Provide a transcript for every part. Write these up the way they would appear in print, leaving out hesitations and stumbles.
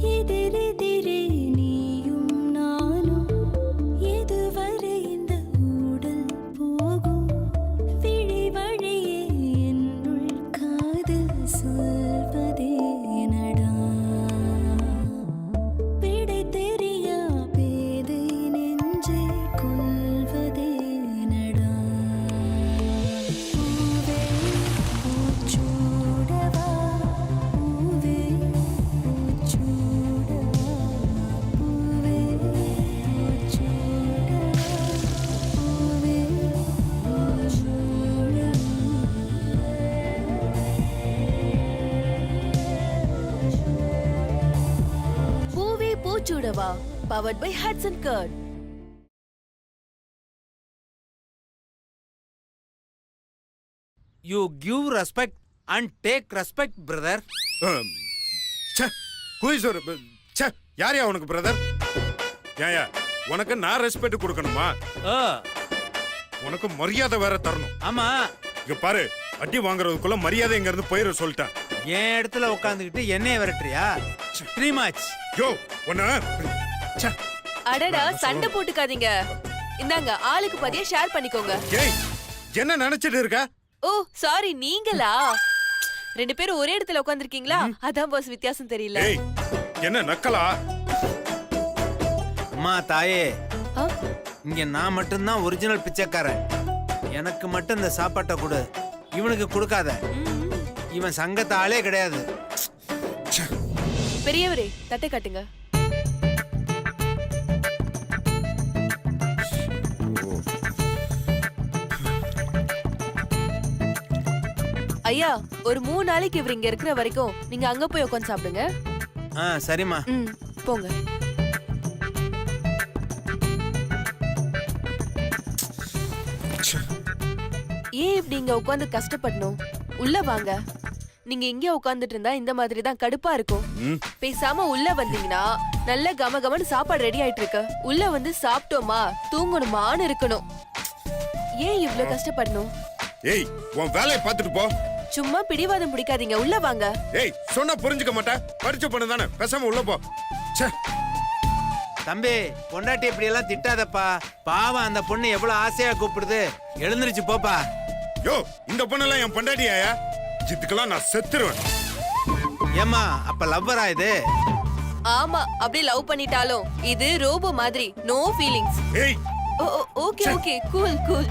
எதிரெதிரே நீயும் நானும் எதுவரை இந்த ஊடல் போகும் விழி வழியே என்னுள் காதல் சொல்வதே நடா விடை தெரியா பேதை நெஞ்சை கொள்வதே நடா பூவே பூச்சூடவா பூவே பூச்சூடவா பூவே பூச்சூடவா பூவே பூவே பூச்சூடவா powered by Hudson Curd. You give respect and take respect, brother. யாரையா உனக்கு பிரதர்? ஏயா உனக்கு நான் ரெஸ்பெக்ட் கொடுக்கணுமா? உனக்கு மரியாதை வேற தரணும். ஆமா. இங்க பாரு, அடி வாங்குறதுக்குள்ள மரியாதை இங்க இருந்து போயிட சொல்லிட்டேன். என் இடத்துல உட்காந்துக்கிட்டு என்னைய விரட்டுறியா? Three much. யோ உன்ன அடடா, சண்டை போட்டுக்காதீங்க. இந்தாங்க, ஆளுக்கு பாதியா ஷேர் பண்ணிக்கோங்க. ஏய் என்ன நினைச்சிட்டு இருக்க? ஓ சாரி, நீங்களா? ரெண்டு பேரும் ஒரே இடத்துல உட்கார்ந்திருக்கீங்களா? அதான் பாஸ், வித்தியாசம் தெரியல. ஏய் என்ன நக்கலா? அம்மா தாயே, ஆ? இங்க நான் மட்டும்தான் ஒரிஜினல் பிச்சைக்காரன். எனக்கு மட்டும் இந்த சாப்பாட்டை கொடு, இவனுக்கு கொடுக்காத. இவன் சங்கத்த ஆளே கிடையாது. பெரியவரே, தட்டை காட்டுங்க. ஐயா, ஒரு 3 நாளைக்கு இவர் இங்க இருக்கிற வரைக்கும் நீங்க அங்க போய் உட்காந்து சாப்பிடுங்க. சரிம்மா. போங்க. ஏன் இப்படி இங்க உட்காந்து கஷ்டப்படணும்? உள்ள வாங்க. நீங்க இங்க உட்கார்ந்துட்டு இருந்தா இந்த மாதிரி தான் கடுப்பா இருக்கும். பேசாம உள்ள வந்தீங்கன்னா நல்ல கமகமன்னு சாப்பாடு ரெடி ஆயிட்டு இருக்கு. உள்ள வந்து சாப்பிட்டோமா தூங்கணுமான்னு இருக்கணும். ஏன் இவ்ளோ கஷ்டப்படணும்? ஏய் உன் வேலையை பார்த்துட்டு போ. சும்மா பிடிவாதம் பிடிக்காதீங்க, உள்ள வாங்க. ஏய் சொன்னா புரிஞ்சுக்க மாட்டேன். பரிச்சை பண்ண தானே, பேசாம உள்ள போ. தம்பி, பொண்டாட்டி இப்படி எல்லாம் திட்டாதப்பா. பாவம், அந்த பொண்ணு எவ்வளவு ஆசையா கூப்பிடுது. எழுந்திருச்சு போப்பா. யோ இந்த பொண்ணெல்லாம் என் பொண்டாட்டியாயா? இதுக்கெல்லாம் நான் செத்துருவேன். ஏமா அப்ப லவ்வரா இது? ஆமா, அப்படி லவ் பண்ணிட்டாலும் இது ரோபோ மாதிரி, நோ ஃபீலிங்ஸ். ஏய் ஓகே ஓகே, கூல் கூல்.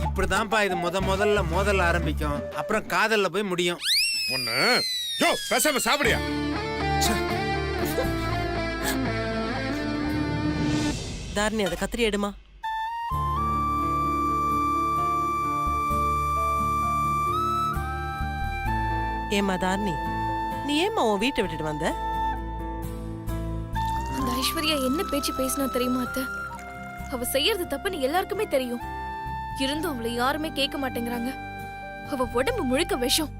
இப்படிதான்ப்பா இது முதல்ல மோதல் ஆரம்பிக்கும், அப்புறம் காதல்ல போய் முடியும். ஒண்ணு யோ பேசாம சாப்பிடியா? தாரணி, அதை கத்திரி எடுமா. ஏமா தாரணி, நீ ஏமா உன் வீட்டை விட்டுட்டு வந்த? அந்த ஐஸ்வர்யா என்ன பேச்சு பேசினா தெரியுமா அத்தை? அவ செய்யறது தப்புன்னு எல்லாருக்குமே தெரியும். இருந்தும் அவளை யாருமே கேட்க மாட்டேங்கிறாங்க. அவ உடம்பு முழுக்க விஷம்.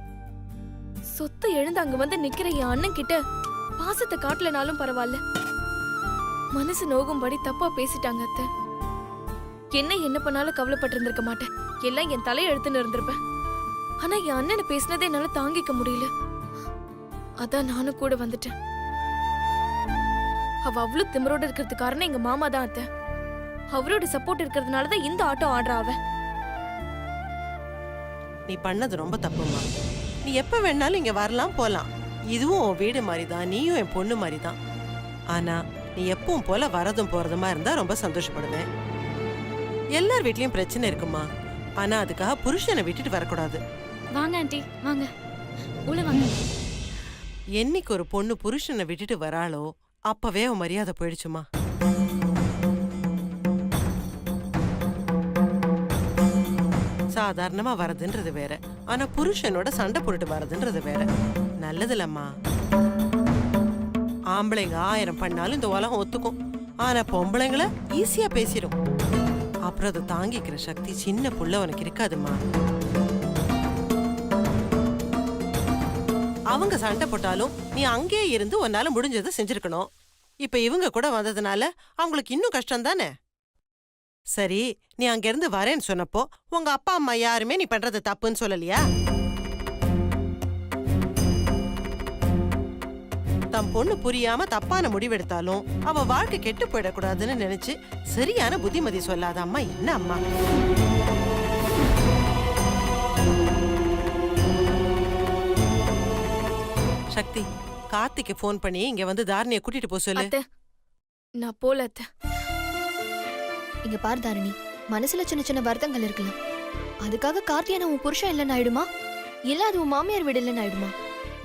சொத்து எழுந்து அங்க வந்து நிக்கிற என் அண்ணன் கிட்ட பாசத்தை காட்டலனாலும் பரவாயில்ல, மனசு நோகும்படி தப்பா பேசிட்டாங்க அத்தை. என்ன பண்ணாலும் கவலைப்பட்டு இருந்திருக்க மாட்டேன். எல்லாம் என் தலையெழுத்துன்னு இருந்திருப்பேன். ஆனா என் அண்ணனை பேசினதே என்னால தாங்கிக்க முடியல. அதான் நானும் கூட வந்துட்டேன். அவ அவ்வளவு திமிரோட இருக்கிறதுக்கு காரணம் எங்க மாமா தான் அத்தை. அவரோட சப்போர்ட் இருக்கிறதுனாலதான் இந்த ஆட்டோ ஆடுறா அவ. நீ பண்ணது ரொம்ப தப்புமா. நீ எப்ப வேணாலும் இங்க வரலாம் போலாம். இதுவும் உன் வீடு மாதிரிதான், நீயும் என் பொண்ணு மாதிரிதான். ஆனா நீ எப்பவும் போல வரதும் போறதுமா இருந்தா ரொம்ப சந்தோஷப்படுவேன். எல்லார் வீட்லயும் பிரச்சனை இருக்குமா, ஆனா அதுக்காக புருஷனை விட்டுட்டு வரக்கூடாது. வாங்க ஆண்டி, வாங்க உள்ள வாங்க. என்னைக்கு ஒரு பொண்ணு புருஷனை விட்டுட்டு வராளோ அப்பவே அவன் மரியாதை போயிடுச்சுமா. சாதாரணமா வரதுன்றது வேற, ஆனா புருஷனோட சண்டை போட்டுட்டு வரதுன்றது வேற. நல்லதில்லம்மா. ஆம்பளைங்க 1000 பண்ணாலும் இந்த உலகம் ஒத்துக்கும், ஆனா பொம்பளைங்களை ஈஸியா பேசிடும். அப்புறம் அதை தாங்கிக்கிற சக்தி சின்ன புள்ள உனக்கு இருக்காதுமா. அவங்க சண்டை போட்டாலும் நீ அங்கேயே இருந்து உன்னால முடிஞ்சதை செஞ்சிருக்கணும். இப்ப இவங்க கூட வந்ததுனால அவங்களுக்கு இன்னும் கஷ்டம் தானே. சரி, நீ அங்க இருந்து வரேன்னு சொன்னப்போ உங்க அப்பா அம்மா யாருமே நீ பண்றது தப்புன்னு சொல்லலையா? தம் பொண்ணு புரியாம தப்பான முடிவெடுத்தாலும் அவ வாழ்க்கை கெட்டு போயிடக்கூடாதுன்னு நினைச்சு சரியான புத்திமதி சொல்லாத அம்மா என்ன அம்மா? சக்தி, கார்த்திக்கு ஃபோன் பண்ணி இங்க வந்து தாரணியை கூட்டிட்டு போக சொல்லு. அத்தை நான் போல அத்தை. இங்க பார் தாரணி, மனசுல சின்ன சின்ன வருத்தங்கள் இருக்கலாம். அதுக்காக கார்த்தியான உன் புருஷன் இல்லைன்னு ஆயிடுமா? இல்ல அது உன் மாமியார் வீடு இல்லைன்னு ஆயிடுமா?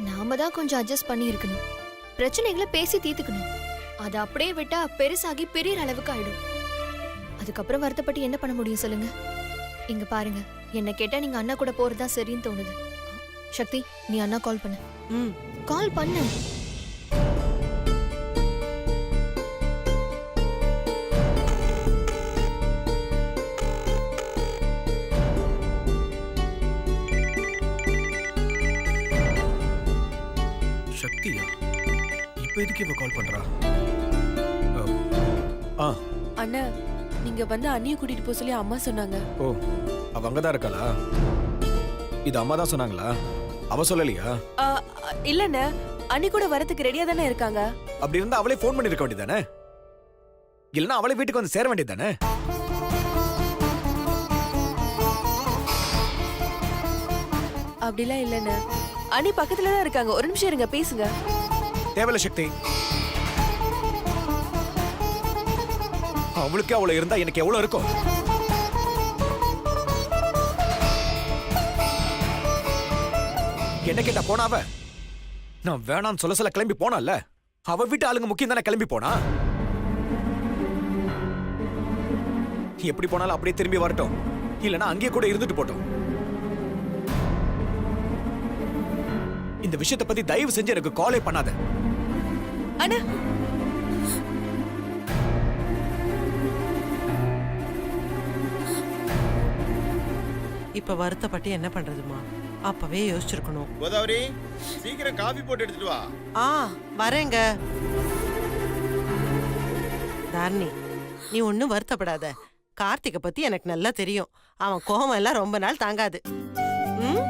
நாம தான் கொஞ்சம் அட்ஜஸ்ட் பண்ணி இருக்கணும். பிரச்சனைகளை பேசி தீர்த்துக்கணும். அதை அப்படியே விட்டா பெருசாகி பெரிய அளவுக்கு ஆயிடும். அதுக்கப்புறம் வருத்தப்பட்டு என்ன பண்ண முடியும் சொல்லுங்க? இங்க பாருங்க, என்ன கேட்டா நீங்க அண்ணா கூட போறதா சரின்னு தோணுது. சக்தி, நீ அண்ணா கால் பண்ணு. ம். கால் பண்ணு. சக்தியா? இப்ப எதுக்கு இவ கால் பண்றா? ஆ, அண்ணா, நீங்க வந்து அண்ணியை கூட்டிட்டு போக சொல்லி அம்மா சொன்னாங்க. ஓ, அவ அங்கதான் இருக்காளா? இது அம்மா தான் சொன்னாங்களா? அவ சொல்லலையா? ஆ, இல்லண்ணே, அண்ணி கூட வரதுக்கு ரெடியா தானே இருக்காங்க. அப்படி இருந்தா அவளே ஃபோன் பண்ணிருக்க வேண்டியதானே? இல்லனா அவளே வீட்டுக்கு வந்து சேர வேண்டியதானே? அப்படிலாம் இல்லண்ணே, அண்ணி பக்கத்துல தான் இருக்காங்க. ஒரு நிமிஷம் இருங்க, பேசுங்க. தேவையில்ல சக்தி. அவளுக்கே அவ்வளவு இருந்தா எனக்கு எவ்வளவு இருக்கும்? என்ன கேட்டா போனா அவ? நான் வேணான்னு சொல்ல கிளம்பி போனால. அவ வீட்டு ஆளுங்க முக்கியம் தானே கிளம்பி போனா. எப்படி போனாலும் அப்படியே திரும்பி வரட்டும், இல்லனா அங்கேயே கூட இருந்துட்டு போட்டோம். இந்த விஷயத்தை பத்தி தயவு செஞ்சு எனக்கு காலே பண்ணாத. அண்ணா, இப்ப வருத்தப்பட்டு என்ன பண்றதுமா? அப்பவே யோசிச்சிருக்கணும். கோதாவரி, சீக்கிரம் காபி போட்டு எடுத்துட்டு வா. ஆ, வரேங்க. தாரணி, நீ ஒன்னும் வருத்தப்படாத. கார்த்திகை பத்தி எனக்கு நல்லா தெரியும். அவன் கோபம் எல்லாம் ரொம்ப நாள் தாங்காது. ம்?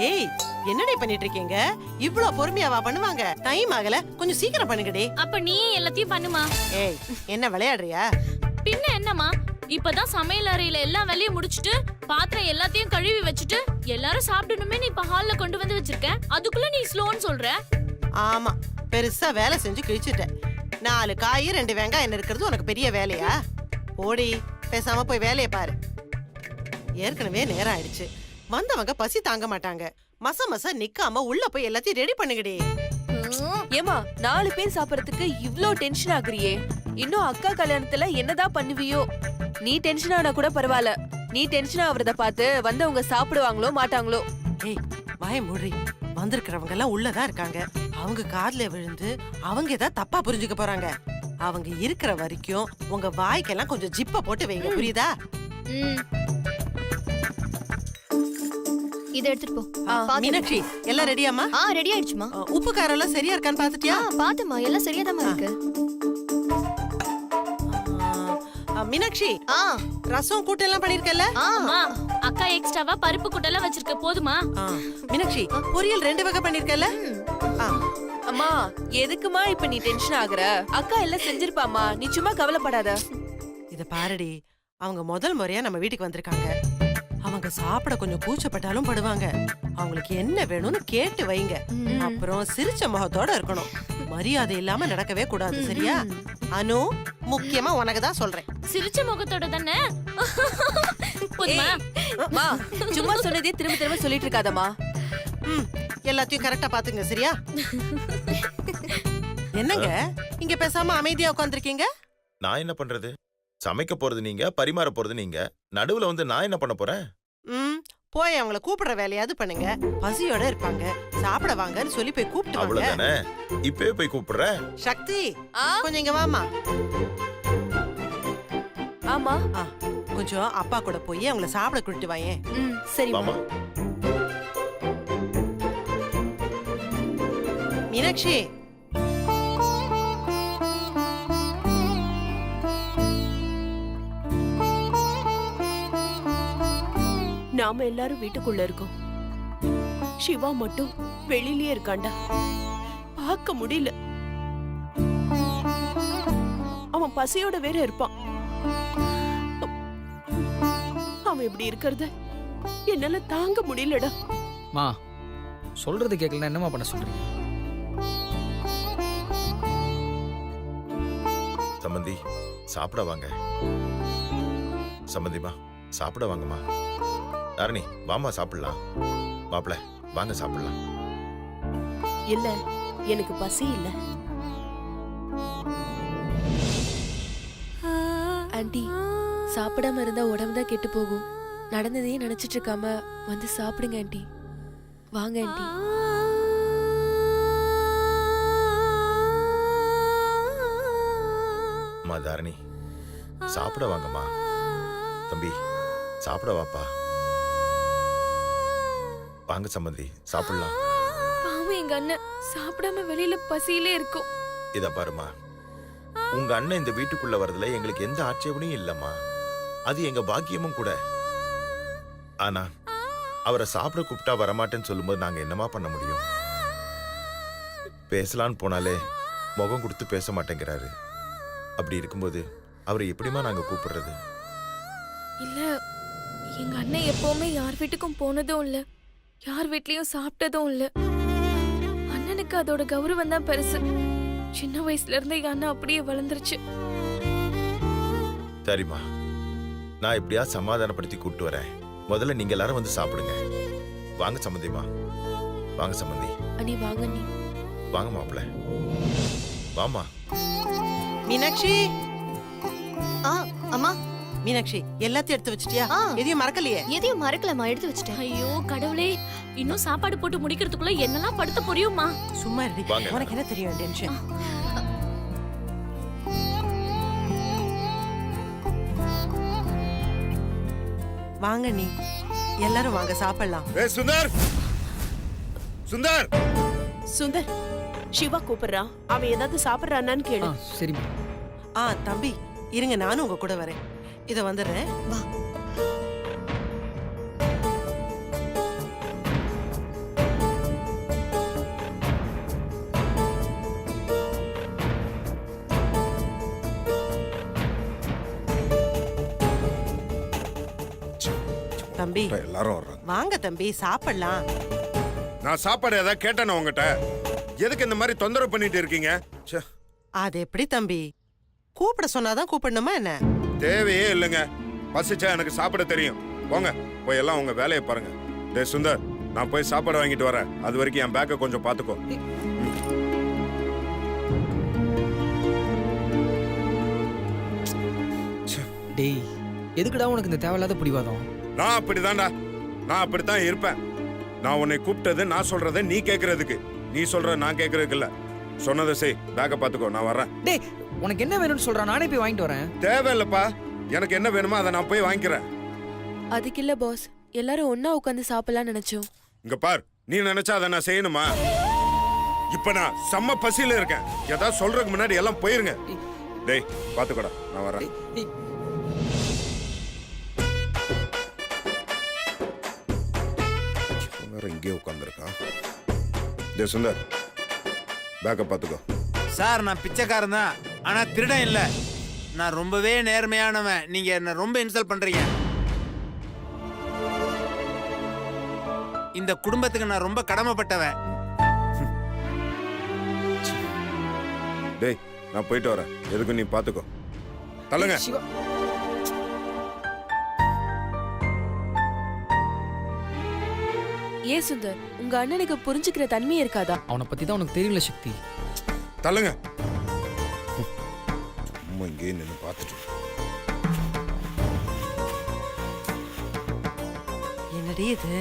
ஏய், என்னடி பண்ணிட்டு இருக்கீங்க? இவ்ளோ பொறுமையாவா பண்ணுவாங்க? டைம் ஆகல, கொஞ்சம் சீக்கிரம் பண்ணுங்கடி. அப்ப நீயே எல்லாத்தையும் பண்ணுமா? ஏய், என்ன விளையாடுறியா? பின்ன என்னமா? இப்பதான் சமையல் அறையில எல்லா வேலையும் முடிச்சிட்டு பாத்திரம் எல்லாத்தையும் கழுவி வச்சுட்டு எல்லாரும் சாப்பிடணுமே நீ இப்ப ஹால்ல கொண்டு வந்து வச்சிருக்க. அதுக்குள்ள நீ ஸ்லோன்னு சொல்ற? ஆமா, பெருசா வேலை செஞ்சு கிழிச்சிட்ட. 4 காய் 2 வெங்காயம் இருக்கிறது உனக்கு பெரிய வேலையா? போடி, பேசாம போய் வேலையை பாரு. ஏற்கனவே நேரம் ஆயிடுச்சு. வந்தவங்க பசி தாங்க மாட்டாங்க. மச நிக்காம உள்ள போய் எல்லாத்தையும் ரெடி பண்ணுங்கடி. ஏமா 4 பேர் சாப்பிடறதுக்கு இவ்ளோ டென்ஷன் ஆகுறியே? இன்னும் அக்கா கல்யாணத்துல என்னதான் பண்ணுவியோ? நீ டென்ஷன் ஆனா கூட பரவாயில்ல. நீ டென்ஷன் ஆவறத பார்த்து வந்தவங்க சாப்பிடுவாங்களோ மாட்டாங்களோ? ஏய், வாய மூடி. வந்திருக்கிறவங்க எல்லாம் உள்ளதான் இருக்காங்க. அவங்க காதுல விழுந்து அவங்க ஏதாவது தப்பா புரிஞ்சுக்க போறாங்க. அவங்க இருக்கிற வரைக்கும் உங்க வாய்க்கெல்லாம் கொஞ்சம் ஜிப்ப போட்டு வைங்க, புரியுதா? இத எடுத்துட்டு போ. மீனாட்சி, எல்லாம் ரெடியாமா? ரெடி ஆயிடுச்சுமா. உப்பு காரம் எல்லாம் சரியா இருக்கான்னு பாத்துட்டியா? பாத்துமா, எல்லாம் சரியாதாம்மா இருக்கு. மீனாட்சி, ரசம் கூட்டு எல்லாம் பண்ணிருக்கல? அம்மா, அக்கா எக்ஸ்ட்ராவா பருப்பு கூட்டெல்லாம் வச்சிருக்க, போதுமா? மீனாட்சி, பொரியல் 2 வகை பண்ணிருக்கல? அம்மா, எதுக்குமா இப்ப நீ டென்ஷன் ஆகுற? அக்கா எல்லாம் செஞ்சிருப்பாமா, நீ சும்மா கவலைப்படாத. இத பாருடி, அவங்க முதல் முறையா நம்ம வீட்டுக்கு வந்திருக்காங்க. அவங்க சாப்பிட கொஞ்சம் கூச்சப்பட்டாலும் படுவாங்க. அவங்களுக்கு என்ன வேணும்னு கேட்டு வைங்க. அப்புறம் சிரிச்ச முகத்தோட இருக்கணும். மரியாதை இல்லாம நடக்கவே கூடாது, சரியா? அனு, முக்கியமா உனக்கு தான் சொல்றேன். சிரிச்ச முகத்தோட தானே? போதுமா? மா, சும்மா சொன்னதே திரும்ப திரும்ப சொல்லிட்டு இருக்காதம்மா. எல்லாத்தையும் கரெக்டா பாத்துங்க, சரியா? என்னங்க இங்க பேசாம அமைதியா உட்கார்ந்திருக்கீங்க? நான் என்ன பண்றது? சமைக்க போறது நீங்க, பரிமாற போறது நீங்க. நடுவுல வந்து நான் என்ன பண்ண போறேன்? போய் அவங்கள கூப்பிடுற வேலையாவது பண்ணுங்க. பசியோட இருப்பாங்க, சாப்பிட வாங்கன்னு சொல்லி போய் கூப்பிட்டு வாங்க. அவ்வளவுதானே? இப்பவே போய் கூப்பிடுறேன். சக்தி, கொஞ்சம் இங்க வாமா. ஆமா, கொஞ்சம் அப்பா கூட போய் அவங்கள சாப்பிட கூட்டிட்டு வாயே. சரி வாமா. மீனாட்சி, நாம எல்லாரும் வீட்டுக்குள்ள இருக்கோம். சிவா மட்டும் வெளியிலயே இருக்காண்டா. பார்க்க முடியல. அவன் பசியோட வேற இருப்பான். அவன் இப்படி இருக்கிறத என்னால தாங்க முடியலடா. மா சொல்றது கேட்கலன்னா என்னமா பண்ண சொல்றீங்க? சம்பந்தி சாப்பிட வாங்க. சம்பந்திமா சாப்பிட வாங்கம்மா. தாரணி வாமா சாப்பிடலாம். மாப்பிள வாங்க சாப்பிடலாம். இல்ல, எனக்கு பசி இல்ல. ஆண்டி, சாப்பிடாம இருந்தா உடம்பு தான் கெட்டு போகும். நடந்ததையே நினைச்சிட்டு இருக்காம வந்து சாப்பிடுங்க ஆண்டி. வாங்க ஆண்டி. அம்மா தாரணி சாப்பிட வாங்கம்மா. தம்பி சாப்பிட வாப்பா. வாங்க சம்பந்தி சாப்பிடலாம். பாவம் எங்க அண்ணன் சாப்பிடாம வெளியில பசியிலே இருக்கும். இத பாருமா, உங்க அண்ணன் இந்த வீட்டுக்குள்ள வரதுல எங்களுக்கு எந்த ஆட்சேபனையும் இல்லம்மா. அது எங்க பாக்கியமும் கூட. ஆனா அவரை சாப்பிட கூப்பிட்டா வரமாட்டேன்னு சொல்லும்போது நாங்க என்னமா பண்ண முடியும்? பேசலான்னு போனாலே முகம் கொடுத்து பேச மாட்டேங்கிறாரு. அப்படி இருக்கும்போது அவரை எப்படிமா நாங்க கூப்பிடுறது? இல்ல, எங்க அண்ணன் எப்பவுமே யார் வீட்டுக்கும் போனதும் இல்ல, யார் வீட்லயும் சாப்பிட்டதும் இல்ல. அண்ணனுக்கு அதோட கௌரவம் தான் பெருசு. சின்ன வயசுல இருந்தே எங்க அண்ணன் அப்படியே வளர்ந்துருச்சு. சரிம்மா, நான் எப்படியா சமாதானப்படுத்தி கூப்பிட்டு வரேன். முதல்ல நீங்க எல்லாரும் வந்து சாப்பிடுங்க. வாங்க சம்பந்திமா. வாங்க சம்பந்தி. அண்ணி வாங்க நீ. வாங்க மாப்பிள்ள. வாமா. மீனாட்சி, அம்மா. மீனாட்சி எல்லாத்தையும் எடுத்து வச்சிட்டியா? எதையும் மறக்கலையே? எதையும் மறக்கலமா, எடுத்து வச்சிட்டேன். ஐயோ கடவுளே, இன்னும் சாப்பாடு போட்டு முடிக்கிறதுக்குள்ள என்னெல்லாம் படுத்த போறியோமா? சும்மா இருடி. வாங்க. உனக்கு என்ன தெரியும் டென்ஷன்? வாங்க நீ எல்லாரும் வாங்க சாப்பிடலாம். ஏய் சுந்தர், சுந்தர், சுந்தர், சிவா கூப்பிடுறான். அவன் ஏதாவது சாப்பிடுறானான்னு கேளு. சரிம்மா. தம்பி இருங்க, நானும் உங்க கூட வரேன். இத வந்துடுறேன். வா. தம்பி எல்லாரும் வர்றாங்க. வாங்க தம்பி சாப்பிடலாம். நான் சாப்பாடு ஏதாவது கேட்டேனா உங்ககிட்ட? எதுக்கு இந்த மாதிரி தொந்தரவு பண்ணிட்டு இருக்கீங்க? ச்சே, அது எப்படி தம்பி? கூப்பிட சொன்னாதான் கூப்பிடணுமா என்ன? தேவையே இல்லைங்க. பசிச்சா எனக்கு சாப்பிட தெரியும். போங்க, போய் எல்லாம் உங்க வேலையை பாருங்க. டேய் சுந்தர், நான் போய் சாப்பாடு வாங்கிட்டு வரேன். அது வரைக்கும் என் பேக்கை கொஞ்சம் பாத்துக்கோ. டேய், எதுக்குடா உனக்கு இந்த தேவையில்லாத பிடிவாதம்? நான் அப்படிதான்டா. நான் அப்படித்தான் இருப்பேன். நான் உன்னை கூப்பிட்டது நான் சொல்றதை நீ கேட்கறதுக்கு, நீ சொல்ற நான் கேட்கறதுக்கு இல்ல. சொன்னதை செய். பேக்கை பாத்துக்கோ, நான் வர்றேன். டேய், உனக்கு என்ன வேணும்னு சொல்றா, நானே போய் வாங்கிட்டு வரேன். தேவையில்லப்பா, எனக்கு என்ன வேணுமோ அதை நான் போய் வாங்கிக்கிறேன். அதுக்கு இல்ல பாஸ், எல்லாரும் ஒண்ணா உட்காந்து சாப்பிடலாம்னு நினைச்சோம். இங்க பார், நீ நினைச்சா அதை நான் செய்யணுமா? இப்ப நான் செம்ம பசியில இருக்கேன். ஏதாவது சொல்றதுக்கு முன்னாடி எல்லாம் போயிருங்க. டேய் பாத்துக்கோடா, நான் வரேன். இங்கே உட்காந்துருக்கான். டேய் சுந்தர், பேக்கை பாத்துக்கோ. சார், நான் பிச்சைக்காரன் தான், ஆனா திருடன் இல்ல. நான் ரொம்பவே நேர்மையானவன். நீங்க என்ன ரொம்ப இன்சல்ட் பண்றீங்க. இந்த குடும்பத்துக்கு நான் ரொம்ப கடமைப்பட்டவன். டேய், நான் போயிட்டு வரேன். எதுக்கு நீ பாத்துக்கோ. தள்ளுங்க. சிவா, ஏன் சுந்தர், உங்க அண்ணனுக்கு புரிஞ்சுக்கிற தன்மையே இருக்காதா? அவனை பத்தி தான் உனக்கு தெரியல சக்தி. தள்ளுங்க. சும்மா இங்கே நின்று பார்த்துட்டு. என்னடி இது?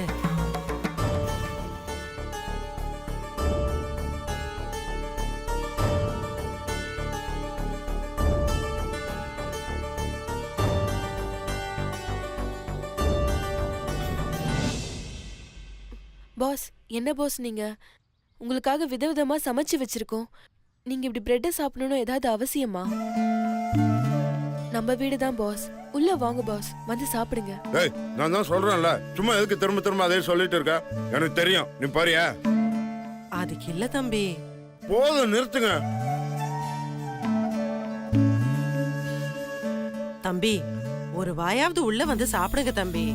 பாஸ், என்ன பாஸ் நீங்க? உங்களுக்காக விதவிதமா சமைச்சு வச்சிருக்கோம். நீங்க இப்படி பிரெட்டை சாப்பிடணும்னு ஏதாவது அவசியமா? நான் நம்ம வீடு தான் பாஸ். உள்ள வாங்க பாஸ், வந்து சாப்பிடுங்க. ஏய் நான் தான் சொல்றேன்ல, சும்மா எதுக்கு திரும்ப திரும்ப அதே சொல்லிட்டு இருக்க? எனக்கு தெரியும், நீ பாரியா? அதுக்கு இல்ல தம்பி. போதும், நிறுத்துங்க. தம்பி ஒரு வாயாவது உள்ள வந்து சாப்பிடுங்க தம்பி.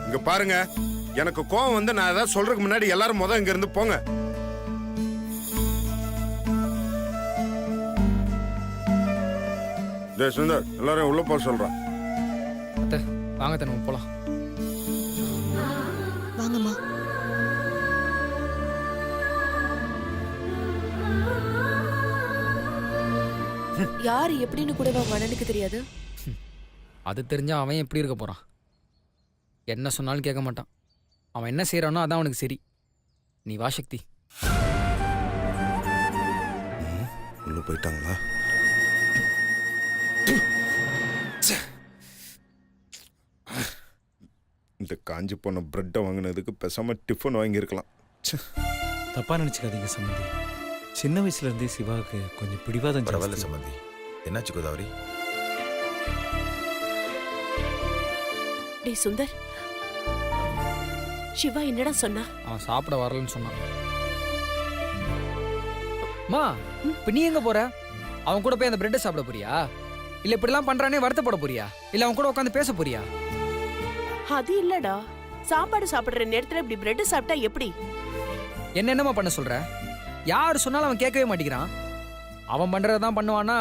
இங்க பாருங்க, எனக்கு கோவம் வந்து நான் ஏதாவது சொல்றதுக்கு முன்னாடி எல்லாரும் முத இங்க இருந்து போங்க. டேய் சுந்தர், எல்லாரும் உள்ள போக சொல்றேன். அத்தை வாங்க அத்தை, நம்ம போலாம். வாங்கம்மா. யாரு எப்படின்னு கூட உங்க அண்ணனுக்கு தெரியாது. அது தெரிஞ்சா அவன் எப்படி இருக்க போறான்? என்ன சொன்னாலும் கேட்க மாட்டான். அவன் என்ன செய்யறானோ அதான் அவனுக்கு சரி. நீ வா சக்தி. உள்ள போயிட்டாங்களா? இந்த காஞ்சி போன பிரெட்டை வாங்கினதுக்கு பேசாம டிஃபன் வாங்கியிருக்கலாம். தப்பா நினைச்சுக்காதீங்க சம்பந்தி. சின்ன வயசுல இருந்தே சிவாவுக்கு கொஞ்சம் பிடிவாதம் பரவாயில்ல ஜாஸ்தி. சம்பந்தி. என்னாச்சு கோதாவரி? டேய் சுந்தர், சிவா என்னடா சொன்னா? அவன் சாப்பிட வரலன்னு சொன்னான். மா இப்ப நீ எங்க போற? அவன் கூட போய் அந்த பிரெட்டை சாப்பிட போறியா? இல்ல இப்படிலாம் பண்றானே வருத்தப்பட போறியா? இல்ல அவன் கூட உட்காந்து பேச போறியா? அது இல்லடா, சாப்பாடு சாப்பிடுற நேரத்துல இப்படி பிரெட் சாப்பிட்டா எப்படி? என்னமா பண்ண சொல்ற? யாரு சொன்னாலும் அவன் கேட்கவே மாட்டேங்கிறான். அவன் பண்றதான் பண்ணுவானா?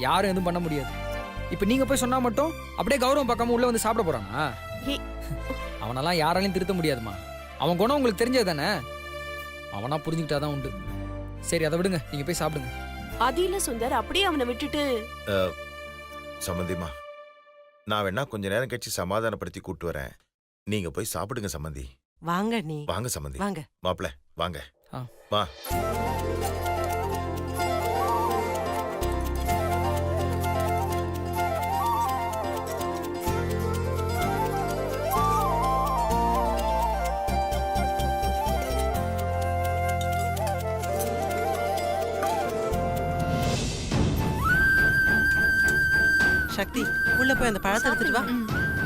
யாரும் எதுவும் பண்ண முடியாது. இப்ப நீங்க போய் சொன்னா மட்டும் அப்படியே கௌரவம் பார்க்காம உள்ள வந்து சாப்பிட போறானா? அவனெல்லாம் யாராலையும் திருத்த முடியாதுமா. அவன் குணம் உங்களுக்கு தெரிஞ்சது தானே. அவனா புரிஞ்சுக்கிட்டாதான் உண்டு. சரி அதை விடுங்க, நீங்க போய் சாப்பிடுங்க. அது இல்ல சுந்தர், அப்படியே அவனை விட்டுட்டு. சம்பந்திமா, நான் வேணா கொஞ்ச நேரம் கழிச்சு சமாதானப்படுத்தி கூட்டு வரேன். நீங்க போய் சாப்பிடுங்க சம்பந்தி. வாங்க நீ. வாங்க சம்பந்தி. வாங்க மாப்பிள வாங்க. ஆ. வா. சக்தி, உள்ள போய் அந்த பழத்தை எடுத்துட்டு வா.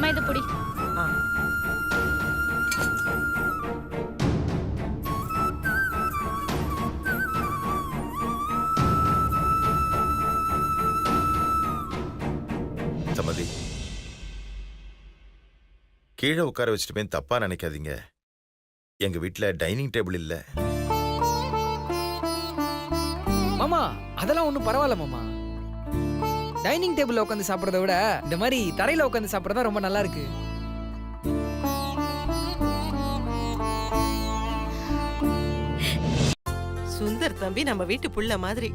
மைத பொடி. ஆ. சம்மதி, கீழே உட்கார வச்சுட்டு போய் தப்பா நினைக்காதீங்க. எங்க வீட்டுல டைனிங் டேபிள் இல்ல. மாமா அதெல்லாம் ஒண்ணும் பரவாயில்ல மாமா. டைனிங் டேபிள்ல உட்காந்து சாப்பிடறத விட இந்த மாதிரி தரையில உட்காந்து சாப்பிடறதா ரொம்ப நல்லா இருக்கு. சுந்தர் தம்பி நம்ம வீட்டு புள்ள மாதிரி.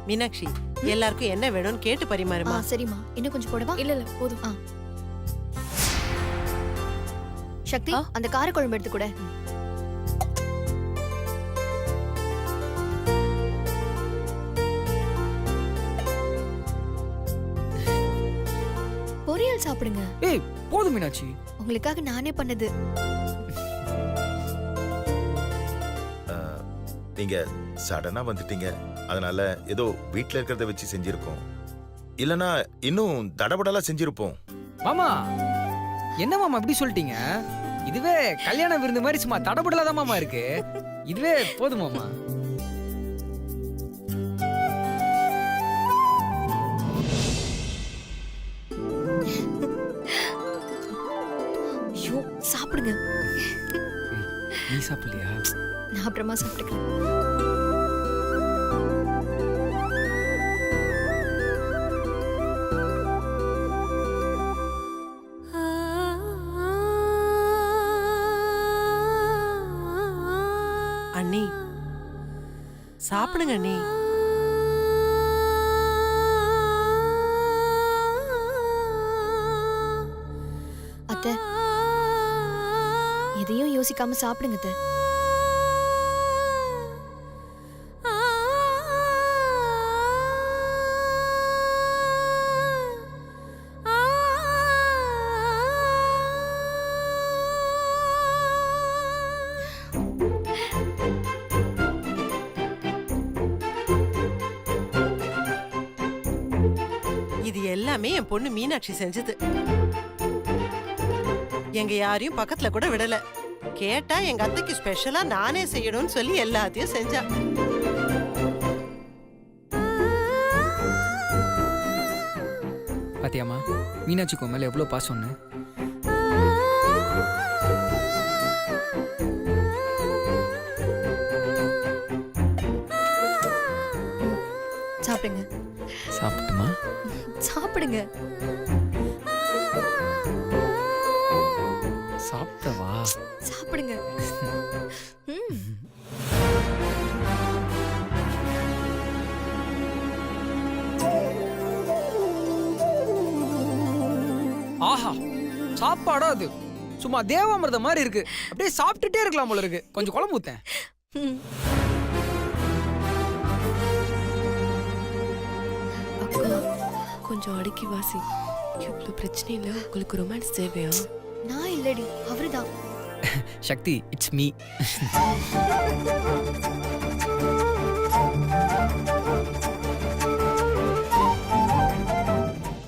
மீனாட்சி, எல்லாருக்கும் என்ன வேணும்னு கேட்டு பரிமாறுமா. சரிம்மா, இன்னும் கொஞ்சம் போடவா? இல்ல இல்ல போதும். சக்தி, அந்த கார குழம்பு எடுத்து கூட. பொரியல் சாப்பிடுங்க. ஏய் போதும் மீனாட்சி, உங்களுக்காக நானே பண்ணது. நீங்க சடனா வந்துட்டீங்க, அதனால ஏதோ வீட்டுல இருக்கிறத வச்சு செஞ்சிருக்கோம். இல்லனா இன்னும் தடபடலா செஞ்சிருப்போம். மாமா என்ன மாமா இப்படி சொல்லிட்டீங்க? இதுவே கல்யாண விருந்து மாதிரி சும்மா தடபடலாதான் மாமா இருக்கு. இதுவே போதும் மாமா. ஐயோ, சாப்பிடுங்க. நீ சாப்பிடலையா? நான் அப்புறமா சாப்பிட்டுக்கிறேன். அண்ணி சாப்பிடுங்க அண்ணி. அத்தை, எதையும் யோசிக்காம சாப்பிடுங்க அத்தை. இது எல்லாமே என் பொண்ணு மீனாட்சி செஞ்சது. எங்க யாரையும் பக்கத்துல கூட விடல. கேட்டா எங்க அத்தைக்கு ஸ்பெஷலா நானே செய்யணும்னு சொல்லி எல்லாத்தையும் செஞ்சா. பாத்தியாமா மீனாட்சிக்கு உன் மேல எவ்வளவு பாசம்னு. சாப்பிடுங்க. சாப்பிட்டுமா? சாப்பிடுங்க. சாப்பிட்டவா? சாப்பிடுங்க. ம். ஆஹா சாப்பாடா அது சும்மா தேவாமிர்தம் மாதிரி இருக்கு. அப்படியே சாப்பிட்டுட்டே இருக்கலாம் போல இருக்கு. கொஞ்சம் குழம்பு ஊத்தேன். ம். அக்கா கொஞ்சம் அடக்கி வாசி. இவ்வளவு பிரச்சனை இல்ல, உங்களுக்கு ரொமான்ஸ் தேவையா? நான் இல்லடி, அவருதான். சக்தி, இட்ஸ் மீ.